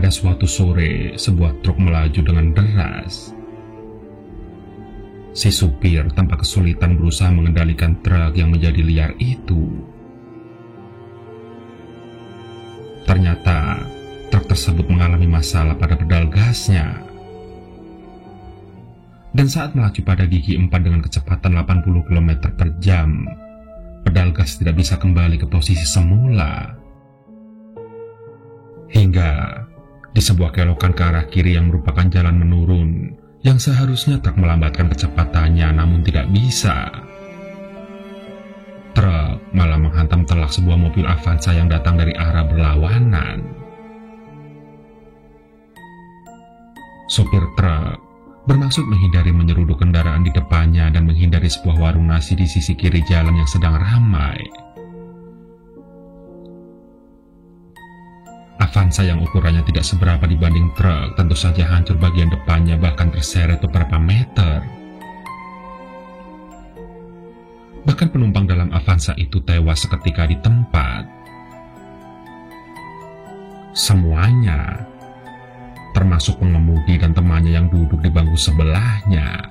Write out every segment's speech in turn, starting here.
Pada suatu sore, sebuah truk melaju dengan deras. Si supir tanpa kesulitan berusaha mengendalikan truk yang menjadi liar itu. Ternyata, truk tersebut mengalami masalah pada pedal gasnya. Dan saat melaju pada gigi 4 dengan kecepatan 80 km per jam, pedal gas tidak bisa kembali ke posisi semula. Hingga di sebuah kelokan ke arah kiri yang merupakan jalan menurun, yang seharusnya truk melambatkan kecepatannya namun tidak bisa. Truk malah menghantam telak sebuah mobil Avanza yang datang dari arah berlawanan. Sopir truk bermaksud menghindari menyeruduk kendaraan di depannya dan menghindari sebuah warung nasi di sisi kiri jalan yang sedang ramai. Avanza yang ukurannya tidak seberapa dibanding truk tentu saja hancur bagian depannya, bahkan terseret beberapa meter. Bahkan penumpang dalam Avanza itu tewas seketika di tempat. Semuanya, termasuk pengemudi dan temannya yang duduk di bangku sebelahnya.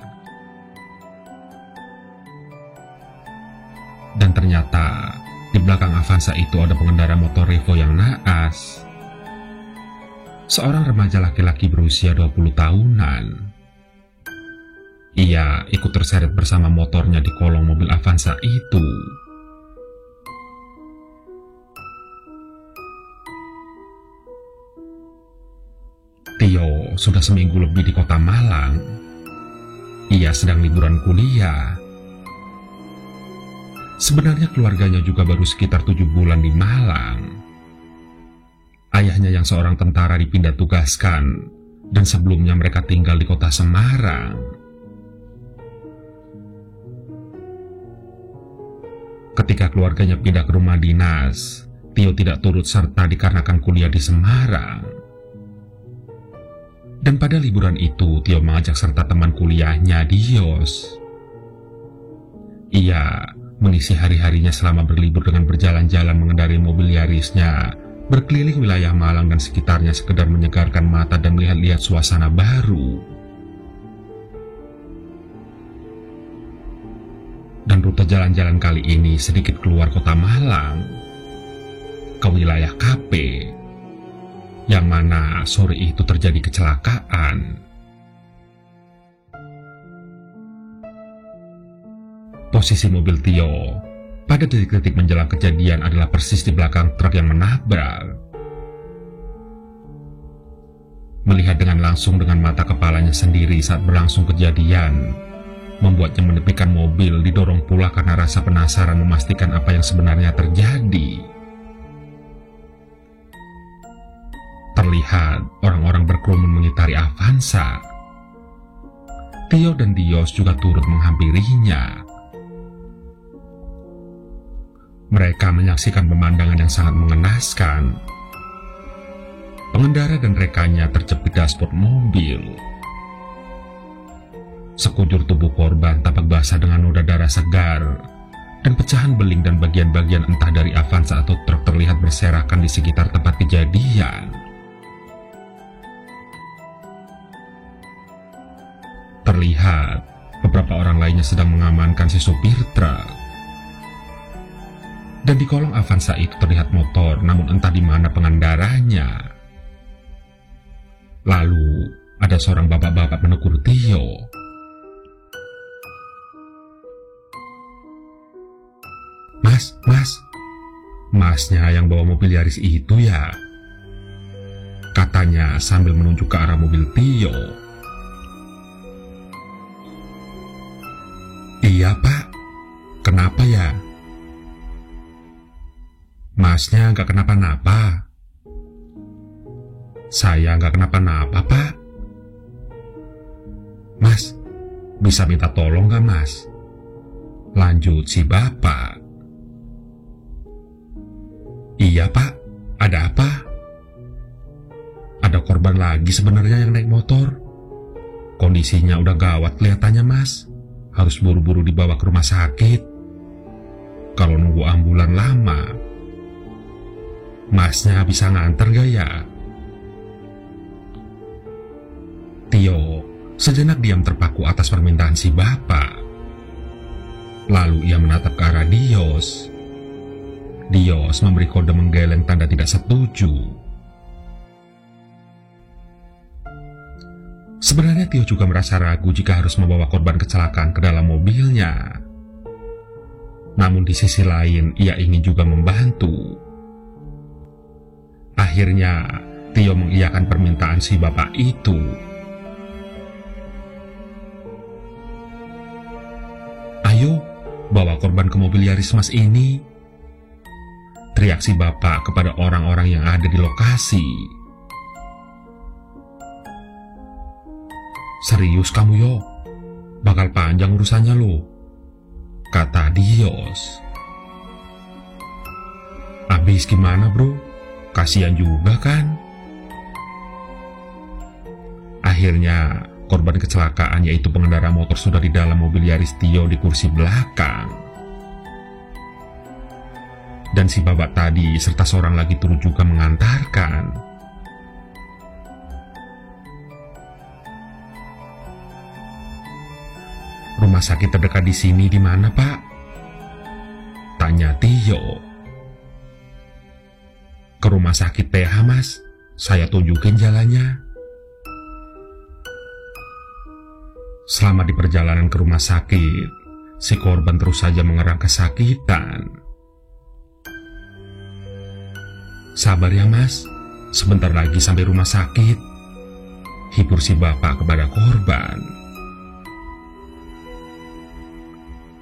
Dan ternyata di belakang Avanza itu ada pengendara motor Revo yang naas. Seorang remaja laki-laki berusia 20 tahunan. Ia ikut terseret bersama motornya di kolong mobil Avanza itu. Tio sudah seminggu lebih di kota Malang. Ia sedang liburan kuliah. Sebenarnya keluarganya juga baru sekitar 7 bulan di Malang. Ayahnya yang seorang tentara dipindah tugaskan, dan sebelumnya mereka tinggal di kota Semarang. Ketika keluarganya pindah ke rumah dinas, Tio tidak turut serta dikarenakan kuliah di Semarang. Dan pada liburan itu, Tio mengajak serta teman kuliahnya Dios. Ia mengisi hari-harinya selama berlibur dengan berjalan-jalan mengendarai mobil Yarisnya, berkeliling wilayah Malang dan sekitarnya sekedar menyegarkan mata dan melihat-lihat suasana baru. Dan rute jalan-jalan kali ini sedikit keluar kota Malang, ke wilayah KP, yang mana sore itu terjadi kecelakaan. Posisi mobil Tio pada detik-detik menjelang kejadian adalah persis di belakang truk yang menabrak. Melihat dengan langsung dengan mata kepalanya sendiri saat berlangsung kejadian, membuatnya menepikan mobil, didorong pula karena rasa penasaran memastikan apa yang sebenarnya terjadi. Terlihat orang-orang berkerumun mengitari Avanza. Tio dan Dios juga turut menghampirinya. Mereka menyaksikan pemandangan yang sangat mengenaskan. Pengendara dan rekannya terjepit dashboard mobil. Sekujur tubuh korban tampak basah dengan noda darah segar, dan pecahan beling dan bagian-bagian entah dari Avanza atau truk terlihat berserakan di sekitar tempat kejadian. Terlihat beberapa orang lainnya sedang mengamankan si supir truk. Dan di kolong Avanza itu terlihat motor, namun entah di mana pengendaranya. Lalu ada seorang bapak-bapak menegur Tio. Masnya yang bawa mobil Yaris itu ya?" katanya sambil menunjuk ke arah mobil Tio. "Iya Pak, kenapa ya?" "Masnya gak kenapa-napa." "Saya gak kenapa-napa Pak." "Mas, bisa minta tolong gak Mas?" lanjut si bapak. "Iya Pak, ada apa?" "Ada korban lagi sebenarnya yang naik motor. Kondisinya udah gawat kelihatannya Mas. Harus buru-buru dibawa ke rumah sakit. Kalau nunggu ambulan lama, Masnya bisa nganter gak ya?" Tio sejenak diam terpaku atas permintaan si bapak. Lalu ia menatap ke arah Dios. Dios memberi kode menggeleng tanda tidak setuju. Sebenarnya Tio juga merasa ragu jika harus membawa korban kecelakaan ke dalam mobilnya. Namun di sisi lain ia ingin juga membantu. Akhirnya Tio mengiyakan permintaan si bapak itu. "Ayo, bawa korban ke mobil Yaris Mas ini," teriak si bapak kepada orang-orang yang ada di lokasi. "Serius kamu yo? Bakal panjang urusannya lo," kata Dios. "Abis gimana bro? Kasian juga kan?" Akhirnya korban kecelakaan yaitu pengendara motor sudah di dalam mobil Yaris Tio di kursi belakang. Dan si bapak tadi serta seorang lagi turut juga mengantarkan. "Rumah sakit terdekat di sini di mana, Pak?" tanya Tio. "Ke rumah sakit PH, Mas. Saya tunjukin jalannya." Selama di perjalanan ke rumah sakit, si korban terus saja mengerang kesakitan. "Sabar ya Mas, sebentar lagi sampai rumah sakit," hibur si bapak kepada korban.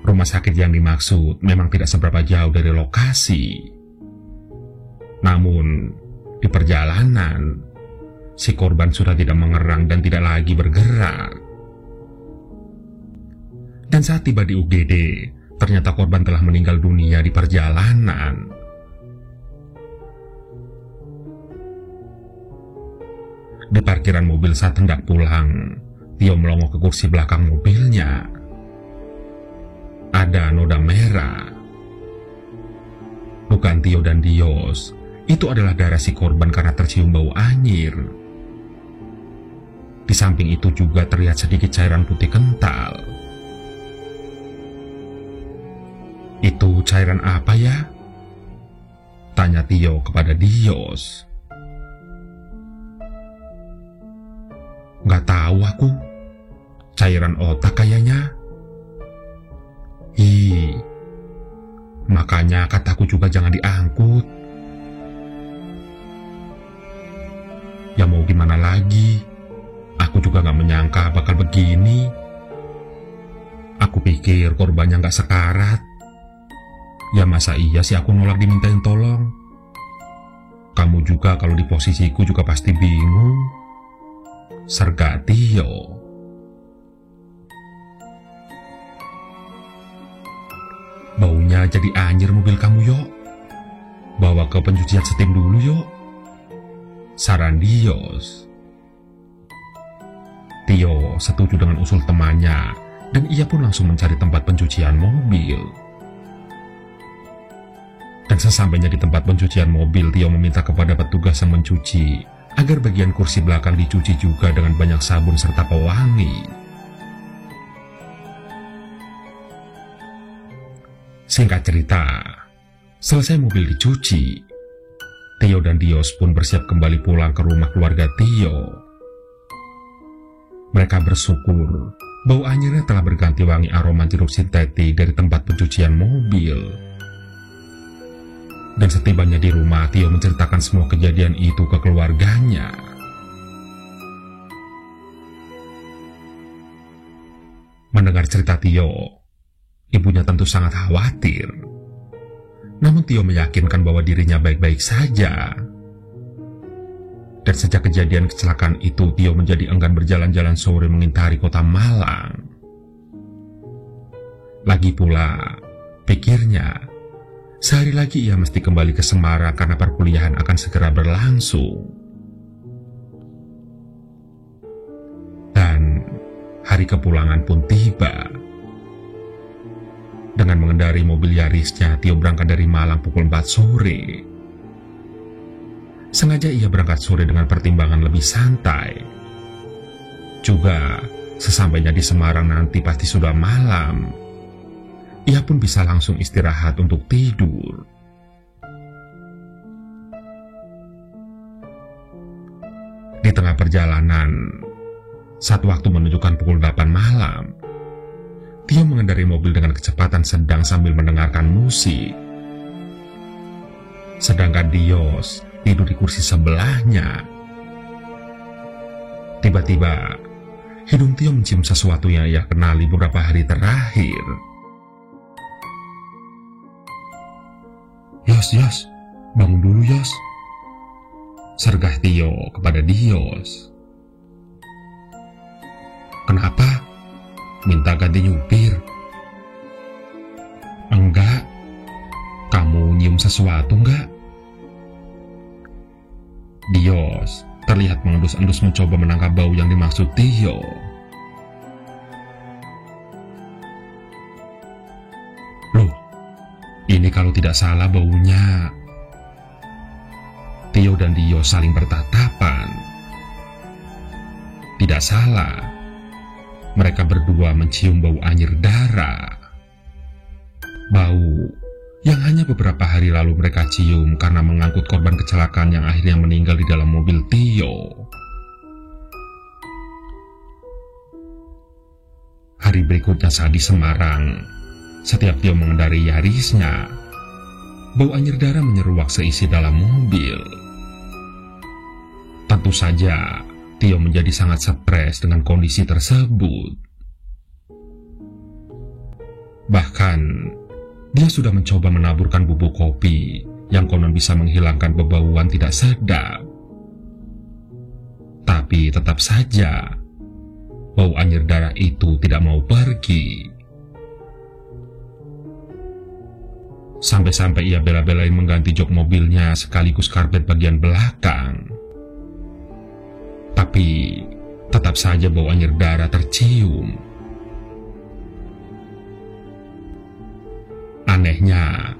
Rumah sakit yang dimaksud memang tidak seberapa jauh dari lokasi. Namun, di perjalanan, si korban sudah tidak mengerang dan tidak lagi bergerak. Dan saat tiba di UGD, ternyata korban telah meninggal dunia di perjalanan. Di parkiran mobil saat hendak pulang, Tio melongo ke kursi belakang mobilnya. Ada noda merah. Bukan Tio dan Dios, itu adalah darah si korban karena tercium bau anyir. Di samping itu juga terlihat sedikit cairan putih kental. "Itu cairan apa ya?" tanya Tio kepada Dios. "Nggak tahu aku. Cairan otak kayaknya." "Ih, makanya kataku juga jangan diangkut." "Ya mau gimana lagi? Aku juga nggak menyangka bakal begini. Aku pikir korbannya nggak sekarat. Ya masa iya sih aku nolak dimintain tolong? Kamu juga kalau di posisiku juga pasti bingung," serga Tio. "Baunya jadi anjir mobil kamu yo. Bawa ke pencucian setim dulu yo," saran Dios. Tio setuju dengan usul temannya dan ia pun langsung mencari tempat pencucian mobil. Dan sesampainya di tempat pencucian mobil, Tio meminta kepada petugas yang mencuci agar bagian kursi belakang dicuci juga dengan banyak sabun serta pewangi. Singkat cerita, selesai mobil dicuci, Tio dan Dios pun bersiap kembali pulang ke rumah keluarga Tio. Mereka bersyukur bau anyirnya telah berganti wangi aroma jeruk sintetik dari tempat pencucian mobil. Dan setibanya di rumah, Tio menceritakan semua kejadian itu ke keluarganya. Mendengar cerita Tio, ibunya tentu sangat khawatir. Namun Tio meyakinkan bahwa dirinya baik-baik saja. Dan sejak kejadian kecelakaan itu, Tio menjadi enggan berjalan-jalan sore mengintari kota Malang. Lagi pula, pikirnya, sehari lagi ia mesti kembali ke Semarang karena perkuliahan akan segera berlangsung. Dan hari kepulangan pun tiba. Dengan mengendari mobil Yarisnya, Tio berangkat dari Malang pukul 4 sore. Sengaja ia berangkat sore dengan pertimbangan lebih santai. juga, sesampainya di Semarang nanti pasti sudah malam. Ia pun bisa langsung istirahat untuk tidur. Di tengah perjalanan, saat waktu menunjukkan pukul 8 malam, Tio mengendarai mobil dengan kecepatan sedang sambil mendengarkan musik. Sedangkan Dios tidur di kursi sebelahnya. Tiba-tiba, hidung Tio mencium sesuatu yang ia kenali beberapa hari terakhir. Yos, bangun dulu Yos, sergah Tio kepada Dios. Kenapa? Minta ganti nyupir? Enggak. Kamu nyium sesuatu enggak? Dios terlihat mengendus-endus mencoba menangkap bau yang dimaksud Tio. Loh, ini kalau tidak salah baunya. Tio dan Dio saling bertatapan. Tidak salah, mereka berdua mencium bau anyir darah. Bau yang hanya beberapa hari lalu mereka cium karena mengangkut korban kecelakaan yang akhirnya meninggal di dalam mobil Tio. Hari berikutnya saat di Semarang, setiap Tio mengendarai Yarisnya, bau anyir darah menyeruak seisi dalam mobil. Tentu saja, Tio menjadi sangat stres dengan kondisi tersebut. Bahkan, dia sudah mencoba menaburkan bubuk kopi yang konon bisa menghilangkan bebauan tidak sedap. Tapi tetap saja, bau anyir darah itu tidak mau pergi. Sampai-sampai ia bela-belain mengganti jok mobilnya sekaligus karpet bagian belakang. Tapi tetap saja bau anyir darah tercium. Anehnya,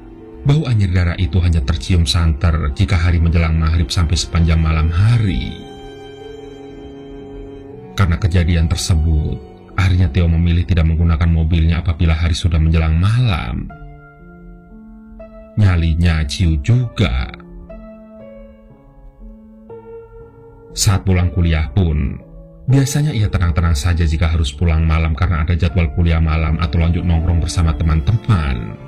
bau anyir darah itu hanya tercium santer jika hari menjelang maghrib sampai sepanjang malam hari. Karena kejadian tersebut, akhirnya Tio memilih tidak menggunakan mobilnya apabila hari sudah menjelang malam. Nyalinya ciu juga. Saat pulang kuliah pun, biasanya ia tenang-tenang saja jika harus pulang malam karena ada jadwal kuliah malam atau lanjut nongkrong bersama teman-teman.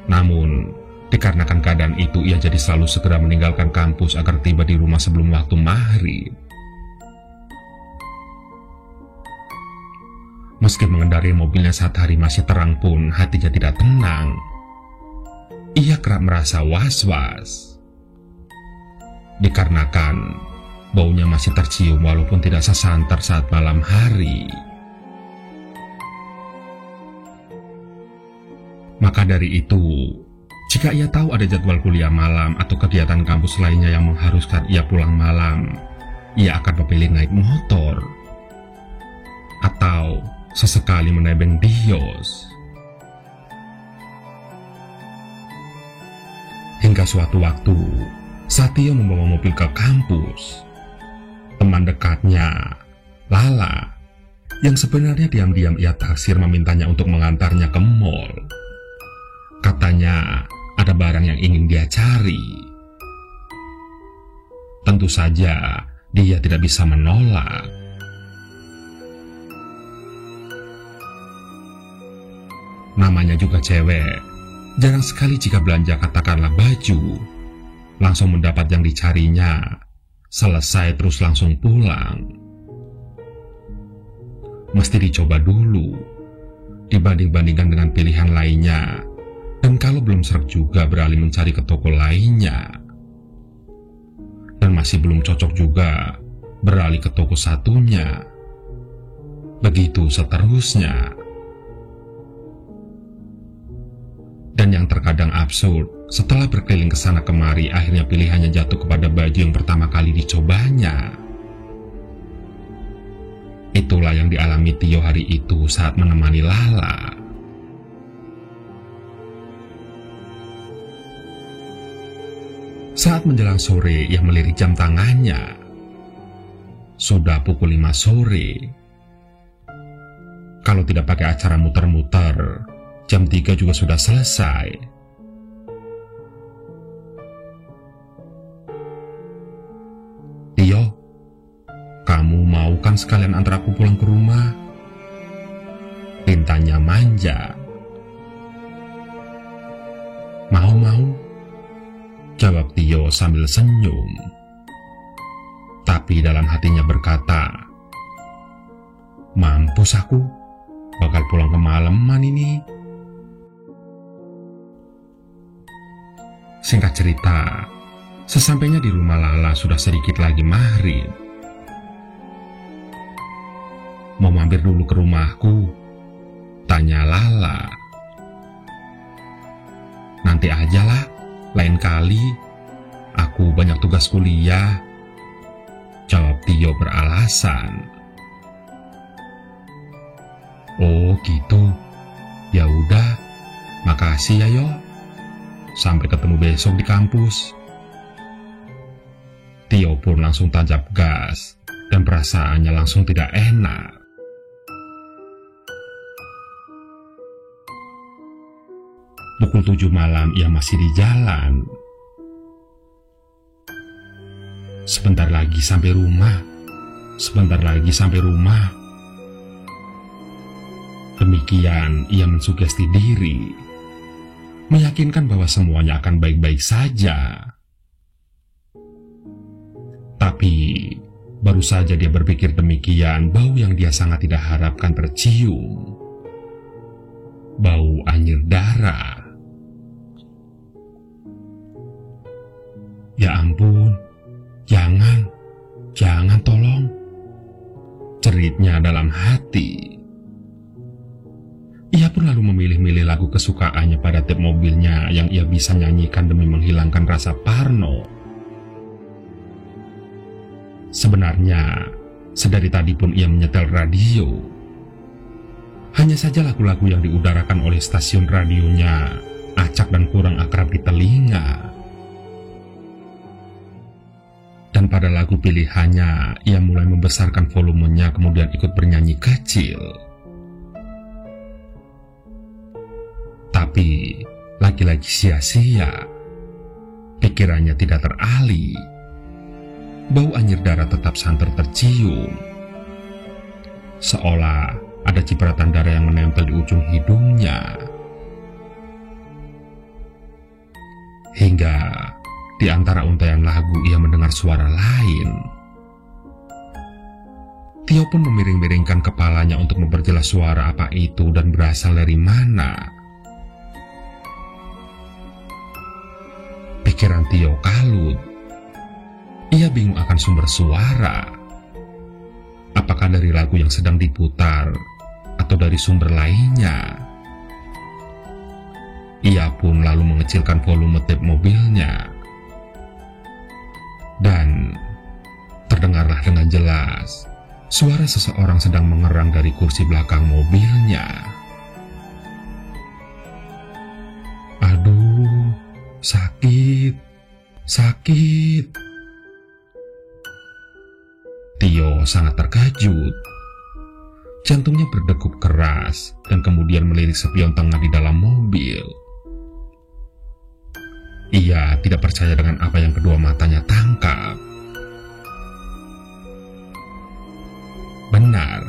Namun, dikarenakan keadaan itu, ia jadi selalu segera meninggalkan kampus agar tiba di rumah sebelum waktu maghrib. Meski mengendarai mobilnya saat hari masih terang pun, hatinya tidak tenang. Ia kerap merasa was-was. Dikarenakan baunya masih tercium walaupun tidak sesanter saat malam hari. Maka dari itu, jika ia tahu ada jadwal kuliah malam atau kegiatan kampus lainnya yang mengharuskan ia pulang malam, ia akan memilih naik motor atau sesekali menebeng Dios. Hingga suatu waktu, saat Tio membawa mobil ke kampus, teman dekatnya, Lala, yang sebenarnya diam-diam ia taksir memintanya untuk mengantarnya ke mall. Katanya ada barang yang ingin dia cari. Tentu saja dia tidak bisa menolak. Namanya juga cewek, jarang sekali jika belanja katakanlah baju, langsung mendapat yang dicarinya, selesai terus langsung pulang. Mesti dicoba dulu, dibanding-bandingkan dengan pilihan lainnya. Dan kalau belum serak juga beralih mencari ke toko lainnya. Dan masih belum cocok juga beralih ke toko satunya. Begitu seterusnya. Dan yang terkadang absurd, setelah berkeliling ke sana kemari, akhirnya pilihannya jatuh kepada baju yang pertama kali dicobanya. Itulah yang dialami Tio hari itu saat menemani Lala. Saat menjelang sore, ia melirik jam tangannya. sudah pukul 5 sore. Kalau tidak pakai acara muter-muter, jam 3 juga sudah selesai. Tio, kamu mau kan sekalian antar aku pulang ke rumah? Tintanya manja. Mau, jawab Tio sambil senyum. Tapi dalam hatinya berkata, mampus aku, bakal pulang kemalaman ini. Singkat cerita, sesampainya di rumah Lala sudah sedikit lagi maghrib. Mau mampir dulu ke rumahku? Tanya Lala. Nanti ajalah, lain kali. Aku banyak tugas kuliah, jawab Tio beralasan. Oh gitu, ya udah, makasih ya yo. Sampai ketemu besok di kampus. Tio pun langsung tancap gas dan perasaannya langsung tidak enak. Pukul 7 malam ia masih di jalan. Sebentar lagi sampai rumah. Demikian ia mensugesti diri, meyakinkan bahwa semuanya akan baik-baik saja. Tapi baru saja dia berpikir demikian, bau yang dia sangat tidak harapkan tercium. Bau anyir darah. Ya ampun, jangan tolong, ceritnya dalam hati. Ia pun lalu memilih-milih lagu kesukaannya pada tap mobilnya yang ia bisa nyanyikan demi menghilangkan rasa parno. Sebenarnya, sedari tadi pun ia menyetel radio. Hanya saja lagu-lagu yang diudarakan oleh stasiun radionya acak dan kurang akrab di telinga. Dan pada lagu pilihannya, ia mulai membesarkan volumenya kemudian ikut bernyanyi kecil. Tapi, lagi-lagi sia-sia. Pikirannya tidak teralih. Bau anyir darah tetap santer tercium. Seolah ada cipratan darah yang menempel di ujung hidungnya. Hingga di antara untaian lagu ia mendengar suara lain. Tio pun memiring-miringkan kepalanya untuk memperjelas suara apa itu dan berasal dari mana. Pikiran Tio kalut. Ia bingung akan sumber suara. Apakah dari lagu yang sedang diputar atau dari sumber lainnya? Ia pun lalu mengecilkan volume tape mobilnya. Dan terdengarlah dengan jelas suara seseorang sedang mengerang dari kursi belakang mobilnya. Aduh, sakit. Tio sangat terkejut. Jantungnya berdegup keras dan kemudian melirik spion tengah di dalam mobil. Ia tidak percaya dengan apa yang kedua matanya tangkap. Benar,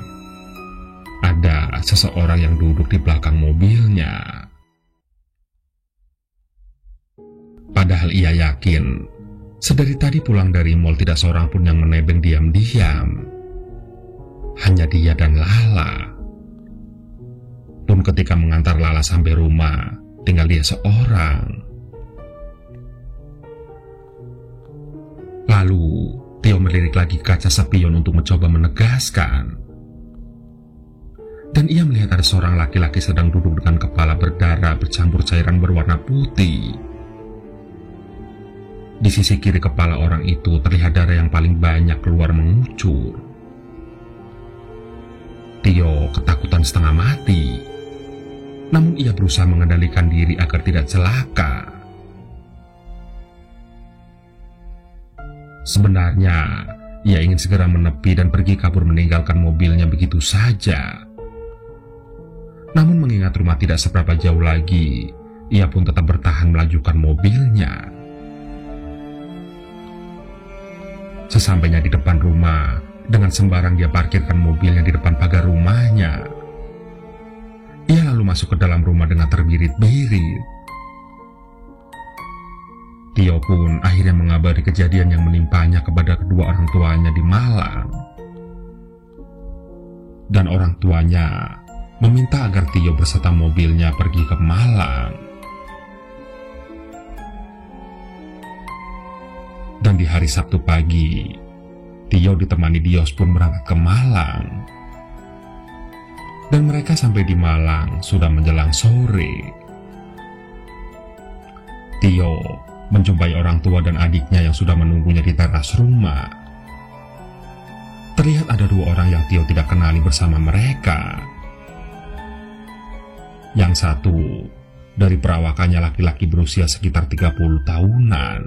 ada seseorang yang duduk di belakang mobilnya. Padahal ia yakin, sedari tadi pulang dari mall tidak seorang pun yang menebeng diam-diam. Hanya dia dan Lala. Pun ketika mengantar Lala sampai rumah, tinggal dia seorang. Lalu, Tio melirik lagi kaca spion untuk mencoba menegaskan. Dan ia melihat ada seorang laki-laki sedang duduk dengan kepala berdarah bercampur cairan berwarna putih. Di sisi kiri kepala orang itu terlihat darah yang paling banyak keluar mengucur. Tio ketakutan setengah mati. Namun ia berusaha mengendalikan diri agar tidak celaka. Sebenarnya, Ia ingin segera menepi dan pergi kabur meninggalkan mobilnya begitu saja. Namun mengingat rumah tidak seberapa jauh lagi, ia pun tetap bertahan melajukan mobilnya. Sesampainya di depan rumah, dengan sembarang dia parkirkan mobilnya di depan pagar rumahnya. Ia lalu masuk ke dalam rumah dengan terbirit-birit. Tio pun akhirnya mengabari kejadian yang menimpanya kepada kedua orang tuanya di Malang. Dan orang tuanya meminta agar Tio berserta mobilnya pergi ke Malang. Dan di hari Sabtu pagi, Tio ditemani Dios pun berangkat ke Malang. Dan mereka sampai di Malang sudah menjelang sore. Tio menjumpai orang tua dan adiknya yang sudah menunggunya di teras rumah. Terlihat ada dua orang yang Tio tidak kenali bersama mereka. Yang satu dari perawakannya laki-laki berusia sekitar 30 tahunan.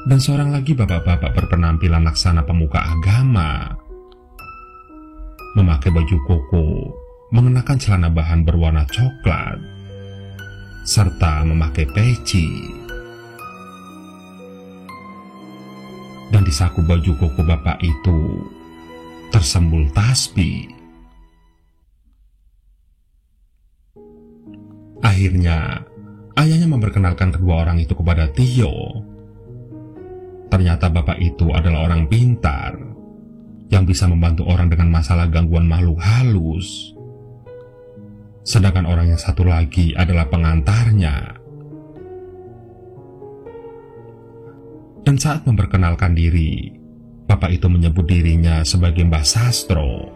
Dan seorang lagi bapak-bapak berpenampilan laksana pemuka agama. Memakai baju koko, mengenakan celana bahan berwarna coklat, serta memakai peci. Dan di saku baju koko bapak itu tersembul tasbih. Akhirnya, ayahnya memperkenalkan kedua orang itu kepada Tio. Ternyata bapak itu adalah orang pintar yang bisa membantu orang dengan masalah gangguan makhluk halus. Sedangkan orang yang satu lagi adalah pengantarnya. Dan saat memperkenalkan diri, bapak itu menyebut dirinya sebagai Mbah Sastro.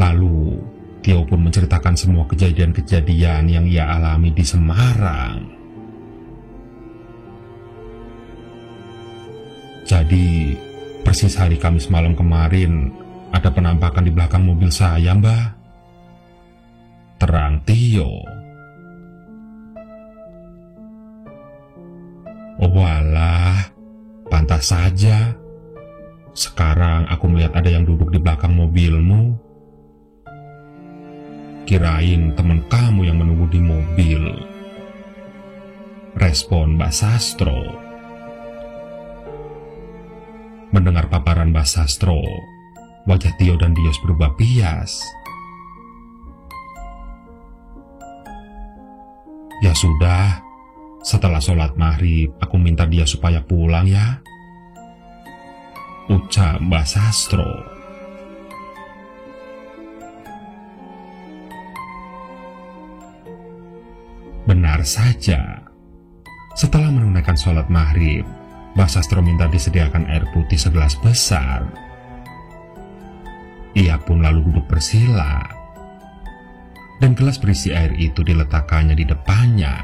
Lalu, Tio pun menceritakan semua kejadian-kejadian yang ia alami di Semarang. Jadi, persis hari Kamis malam kemarin, ada penampakan di belakang mobil saya, Mbah. Terang Tio. Oh walah, pantas saja. Sekarang aku melihat ada yang duduk di belakang mobilmu. Kirain teman kamu yang menunggu di mobil. Respon Mbak Sastro. Mendengar paparan Mbak Sastro, wajah Tio dan Dios berubah bias. Ya sudah, setelah sholat maghrib, aku minta dia supaya pulang ya, ucap Mbak Sastro. Benar saja, setelah menunaikan sholat maghrib, Mbak Sastro minta disediakan air putih segelas besar. Ia pun lalu duduk bersila, dan gelas berisi air itu diletakkannya di depannya.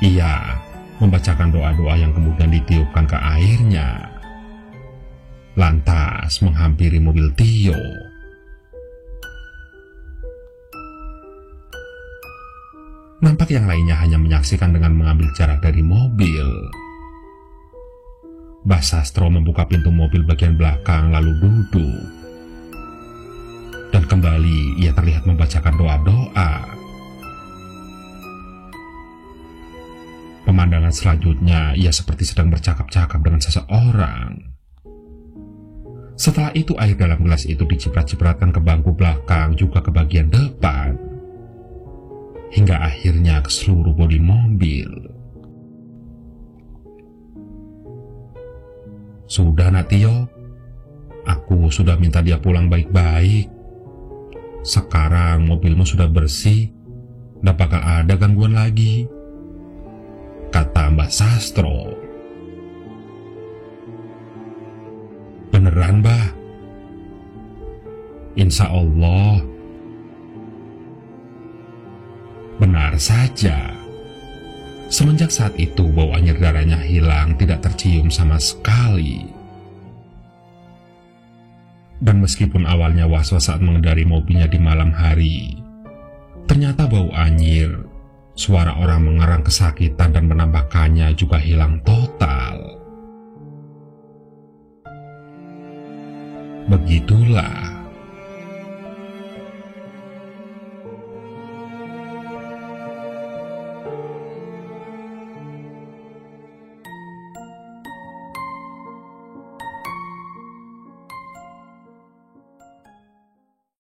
Ia membacakan doa-doa yang kemudian ditiupkan ke airnya, lantas menghampiri mobil Tio. Nampak yang lainnya hanya menyaksikan dengan mengambil jarak dari mobil. Mbah Sastro membuka pintu mobil bagian belakang lalu duduk. Dan kembali ia terlihat membacakan doa-doa. Pemandangan selanjutnya ia seperti sedang bercakap-cakap dengan seseorang. Setelah itu air dalam gelas itu diciprat-cipratkan ke bangku belakang juga ke bagian depan, hingga akhirnya ke seluruh bodi mobil. Sudah nak Tio, aku sudah minta dia pulang baik-baik. Sekarang mobilmu sudah bersih, tidak bakal ada gangguan lagi, kata Mbak Sastro. Beneran, Mbah? Insya Allah. Benar saja. Semenjak saat itu bau anyir darahnya hilang, tidak tercium sama sekali. Dan meskipun awalnya was-was saat mengendari mobilnya di malam hari, ternyata bau anyir Suara orang mengerang kesakitan dan menambahkannya juga hilang total. Begitulah